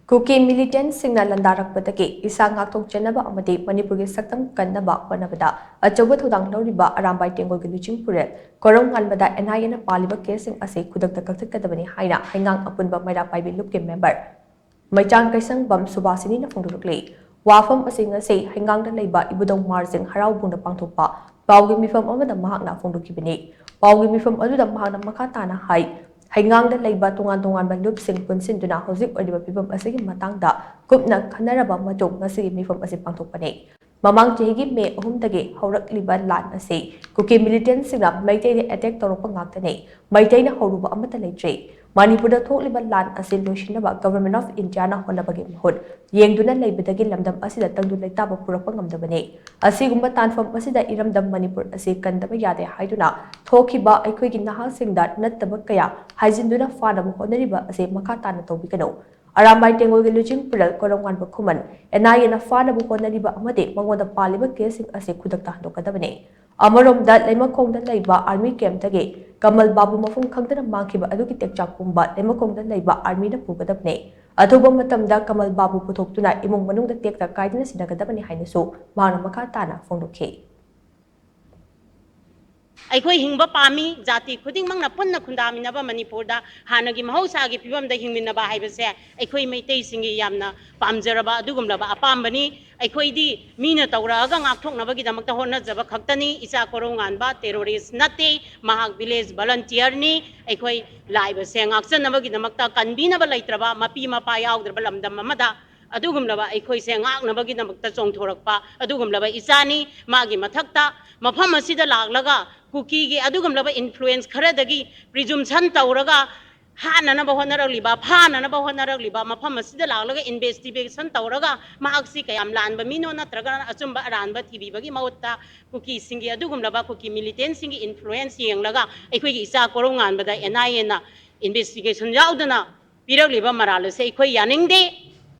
Kuki militant signal landarakpadagi isa ngakthokchanaba amadi Manipuri saktam kannaba honabada achoba thudang lawriba Arambai Tenggol gi luchingpurel Korounganba da NIA na Palliba casing ase Khudakta Kakthatkadabani Haina hingang apunba maira paibi lupke member Maichang kaisang bam subasini na phongdurukle wafam ase ngase hingang da leiba ibudong marjing haraubungda pangthokpa pawgi mifam amada mahakna phongdukibani pawgi mifam aduda mahakna makatana hai Hingang da leiba tungan bandup sing punsin duna hojik odiba pibam asigi matangda kupna khanaraba matung ngasigi mifam ase pangthokpani mamang chehigi me ahumdagi haurakliba lan ase kuki militant singa maitei de attack torokpa ngaktane maitei na horuba amata leitre Manipuri thokliba lan ase loishinaba government of India na honabagi mahut yengduna leibadagi lamdam asida tangdu leitaba purakpa ngamdabani asigumba tanfam asida iramdam Manipur ase kandaba yade haiduna thokiba aikoigi nahasingda nattaba kaya haijinduna fanaba honariba ase makatana tobikano Arambai Tenggol gi luchingpurel Korounganba khuman NIA na fanaba honariba amade mangoda Palliba casing ase Khudakta handokadabani Amaromda Leimakongda leiba army camp tage Kamal Babu mafum khangdana mangkhiba adugi tekchak pumba Leimakongda leiba army na pugadabne athuba matamda Kamal Babu puthoktuna imong manungda tekta kaidana sinagadabani hainasu mahana makatana phongdokhe ꯑꯩꯈꯣꯏ ꯍꯤꯡꯕ ꯄꯥꯝꯃꯤ ꯖꯥꯇꯤ ꯈꯨꯗꯤꯡꯃꯛꯅ ꯄꯨꯟꯅ ꯈꯨꯟꯗꯥꯃꯤꯟꯅꯕ ꯃꯅꯤꯄꯨꯔꯗ ꯍꯥꯟꯅꯒꯤ ꯃꯍꯧꯁꯥꯒꯤ ꯐꯤꯕꯝꯗ ꯍꯤꯡꯃꯤꯟꯅꯕ ꯍꯥꯏꯕꯁꯦ ꯑꯩꯈꯣꯏ ꯃꯩꯇꯩꯁꯤꯡꯒꯤ ꯌꯥꯝꯅ ꯄꯥꯝꯖꯔꯕ ꯑꯗꯨꯒꯨꯝꯂꯕ ꯑꯄꯥꯝꯕꯅꯤ ꯑꯩꯈꯣꯏꯗꯤ ꯃꯤꯅ ꯇꯧꯔꯛꯑꯒ ꯉꯥꯛꯊꯣꯛꯅꯕꯒꯤꯗꯃꯛꯇ ꯍꯣꯠꯅꯖꯕ ꯈꯛꯇꯅꯤ ꯏꯆꯥ ꯀꯣꯔꯧꯉꯥꯟꯕ ꯇꯦꯔꯣꯔꯤꯁ ꯅꯠꯇꯦ ꯃꯍꯥꯛ ꯚꯤꯂꯦꯖ ꯚꯣꯂꯟꯇꯤꯌꯔꯅꯤ ꯑꯩꯈꯣꯏ ꯂꯥꯏꯕꯁꯦ ꯉꯥꯛꯆꯅꯕꯒꯤꯗꯃꯛꯇ ꯀꯟꯕꯤꯅꯕ ꯂꯩꯇ꯭ꯔꯕ ꯃꯄꯤ ꯃꯄꯥ ꯌꯥꯎꯗ꯭ꯔꯕ ꯂꯝꯗꯝ ꯑꯃꯗ ꯑꯗꯨꯒꯨꯝꯂꯕ ꯑꯩꯈꯣꯏꯁꯦ ꯉꯥꯛꯅꯕꯒꯤꯗꯃꯛꯇ ꯆꯣꯡꯊꯣꯔꯛꯄ ꯑꯗꯨꯒꯨꯝꯂꯕ ꯏꯆꯥꯅꯤ ꯃꯥꯒꯤ ꯃꯊꯛꯇ ꯃꯐꯝ ꯑꯁꯤꯗ ꯂꯥꯛꯂꯒ कुकी अदुगुमलबा इन्फ्लुएंस खरदगी प्रिजुम्सन तौरगा हाननबा होनरगलिबा फाननबा होनरगलिबा मफम असिदा लागलगा इन्वेस्टिगेशन तौरगा माक्सी कयाम लानबा मिनो नत्रगा अचुम्बा अरानबा थिबिबगी मौत्ता कुकी सिंगी अदुगुमलबा कुकी मिलिटेंट सिंगी इन्फ्लुएंस येंगलगा अखोइगी इचा कोरौंगानबदा NIA ना इन्वेस्टिगेशन याउदना पिरगलिबा मरालसे अखोइ यानिंगदे